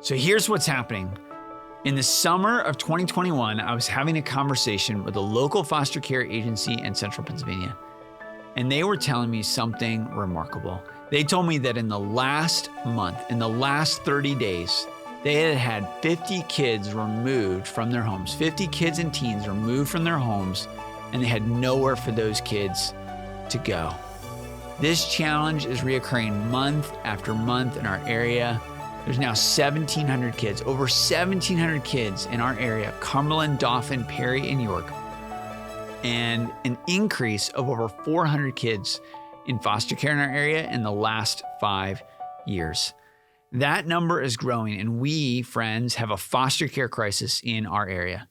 So here's what's happening. In the summer of 2021, I was having a conversation with a local foster care agency in central Pennsylvania, and they were telling me something remarkable. They told me that in the last month, in the last 30 days, they had had 50 kids removed from their homes, 50 kids and teens removed from their homes, and they had nowhere for those kids to go. This challenge is reoccurring month after month in our area. There's now 1,700 kids, over 1,700 kids in our area, Cumberland, Dauphin, Perry, and York, and an increase of over 400 kids in foster care in our area in the last 5 years. That number is growing, and we, friends, have a foster care crisis in our area.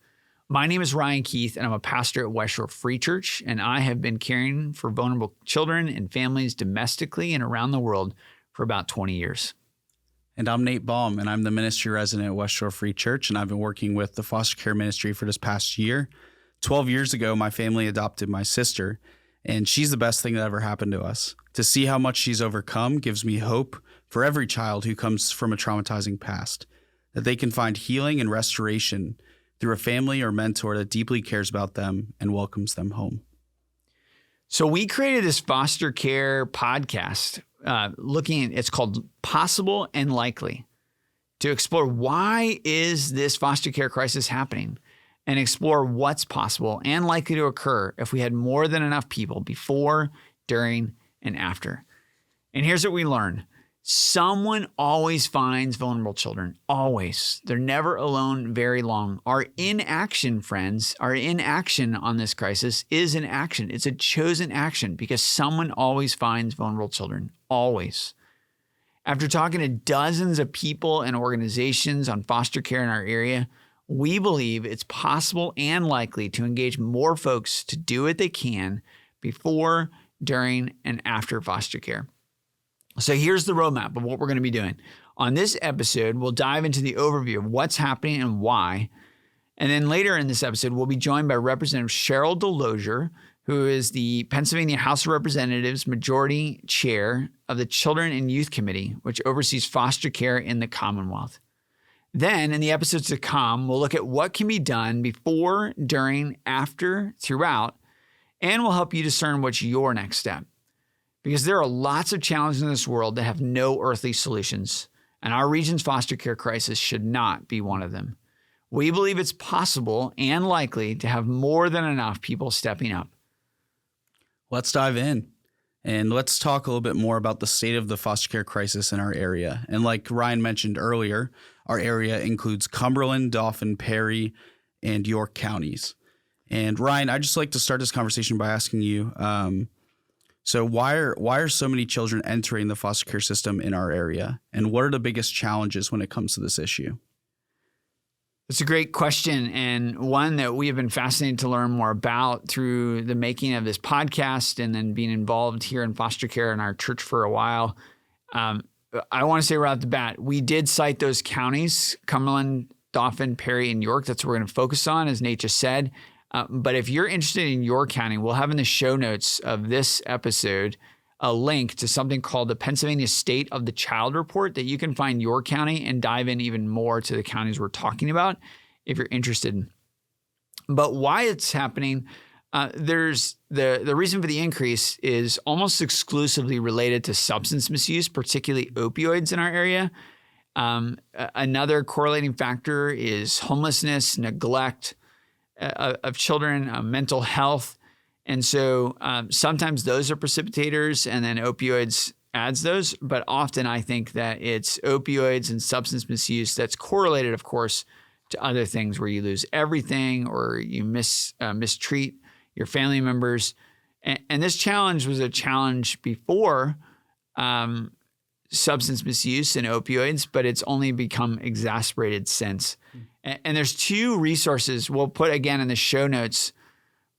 My name is Ryan Keith, and I'm a pastor at West Shore Free Church, and I have been caring for vulnerable children and families domestically and around the world for about 20 years. And I'm Nate Baum, and I'm the ministry resident at West Shore Free Church, and I've been working with the foster care ministry for this past year. 12 years ago, my family adopted my sister, and she's the best thing that ever happened to us. To see how much she's overcome gives me hope for every child who comes from a traumatizing past, that they can find healing and restoration through a family or mentor that deeply cares about them and welcomes them home. So we created this foster care podcast it's called Possible and Likely, to explore why is this foster care crisis happening and explore what's possible and likely to occur if we had more than enough people before, during, and after. And here's what we learned. Someone always finds vulnerable children, always. They're never alone very long. Our inaction, friends, our inaction on this crisis is an action. It's a chosen action because someone always finds vulnerable children, always. After talking to dozens of people and organizations on foster care in our area, we believe it's possible and likely to engage more folks to do what they can before, during, and after foster care. So here's the roadmap of what we're going to be doing. On this episode, we'll dive into the overview of what's happening and why. And then later in this episode, we'll be joined by Representative Cheryl Delosier, who is the Pennsylvania House of Representatives Majority Chair of the Children and Youth Committee, which oversees foster care in the Commonwealth. Then in the episodes to come, we'll look at what can be done before, during, after, throughout, and we'll help you discern what's your next step. Because there are lots of challenges in this world that have no earthly solutions, and our region's foster care crisis should not be one of them. We believe it's possible and likely to have more than enough people stepping up. Let's dive in, and let's talk a little bit more about the state of the foster care crisis in our area. And like Ryan mentioned earlier, our area includes Cumberland, Dauphin, Perry, and York counties. And Ryan, I'd just like to start this conversation by asking you, so why are so many children entering the foster care system in our area? And what are the biggest challenges when it comes to this issue? It's a great question, and one that we have been fascinated to learn more about through the making of this podcast and then being involved here in foster care in our church for a while. I want to say right off the bat, we did cite those counties, Cumberland, Dauphin, Perry, and York. That's what we're going to focus on, as Nate just said. But if you're interested in your county, we'll have in the show notes of this episode a link to something called the Pennsylvania State of the Child Report that you can find your county and dive in even more to the counties we're talking about if you're interested. But why it's happening, there's the reason for the increase is almost exclusively related to substance misuse, particularly opioids in our area. Another correlating factor is homelessness, neglect of children, mental health. And so sometimes those are precipitators and then opioids adds those. But often I think that it's opioids and substance misuse that's correlated, of course, to other things where you lose everything or you mistreat your family members. And this challenge was a challenge before substance misuse and opioids, but it's only become exacerbated since. And there's two resources we'll put again in the show notes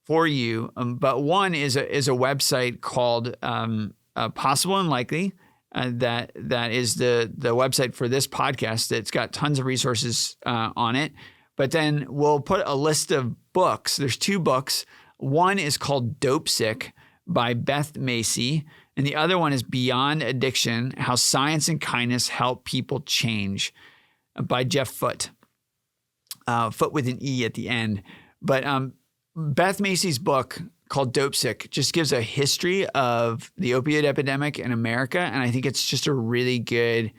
for you. But one is a website called Possible and Likely. That is the website for this podcast. It's got tons of resources on it. But then we'll put a list of books. There's two books. One is called Dope Sick by Beth Macy. And the other one is Beyond Addiction, How Science and Kindness Help People Change. by Jeff Foote. Foote with an E at the end. But Beth Macy's book called Dope Sick just gives a history of the opioid epidemic in America. And I think it's just a really good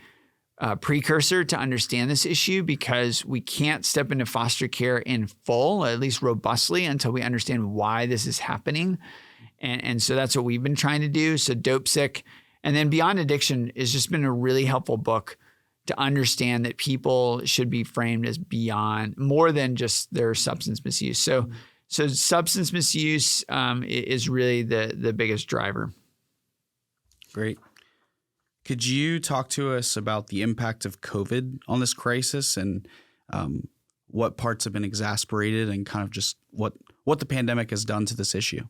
precursor to understand this issue, because we can't step into foster care in full, at least robustly, until we understand why this is happening. And so that's what we've been trying to do. So Dope Sick. And then Beyond Addiction has just been a really helpful book to understand that people should be framed as beyond, more than just their substance misuse. So substance misuse is really the biggest driver. Great. Could you talk to us about the impact of COVID on this crisis, and what parts have been exacerbated, and kind of just what the pandemic has done to this issue?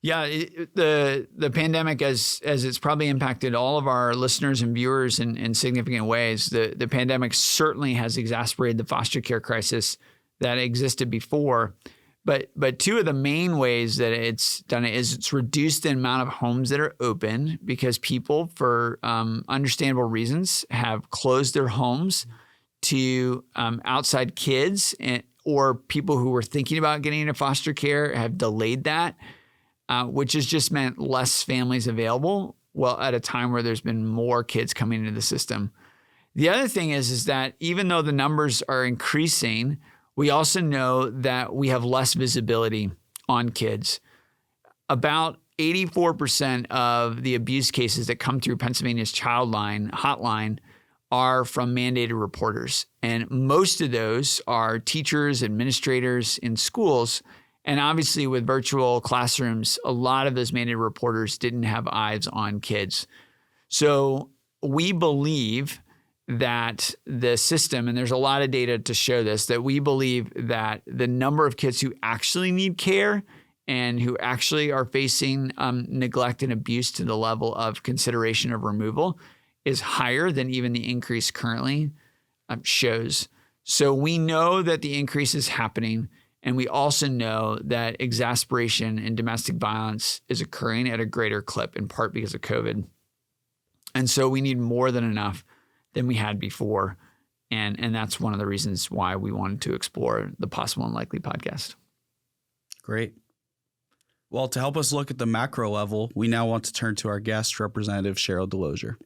Yeah, the pandemic, as it's probably impacted all of our listeners and viewers in significant ways, the pandemic certainly has exacerbated the foster care crisis that existed before. But two of the main ways that it's done it is it's reduced the amount of homes that are open, because people, for understandable reasons, have closed their homes to outside kids, or people who were thinking about getting into foster care have delayed that, which has just meant less families available, well, at a time where there's been more kids coming into the system. The other thing is that even though the numbers are increasing, we also know that we have less visibility on kids. About 84% of the abuse cases that come through Pennsylvania's Childline hotline are from mandated reporters. And most of those are teachers, administrators in schools. And obviously with virtual classrooms, a lot of those mandated reporters didn't have eyes on kids. So we believe that the system, and there's a lot of data to show this, that we believe that the number of kids who actually need care and who actually are facing neglect and abuse to the level of consideration of removal is higher than even the increase currently shows. So we know that the increase is happening, and we also know that exasperation and domestic violence is occurring at a greater clip, in part because of COVID. And so we need more than enough than we had before. And that's one of the reasons why we wanted to explore the Possible and Likely podcast. Great. Well, to help us look at the macro level, we now want to turn to our guest, Representative Cheryl Delosier.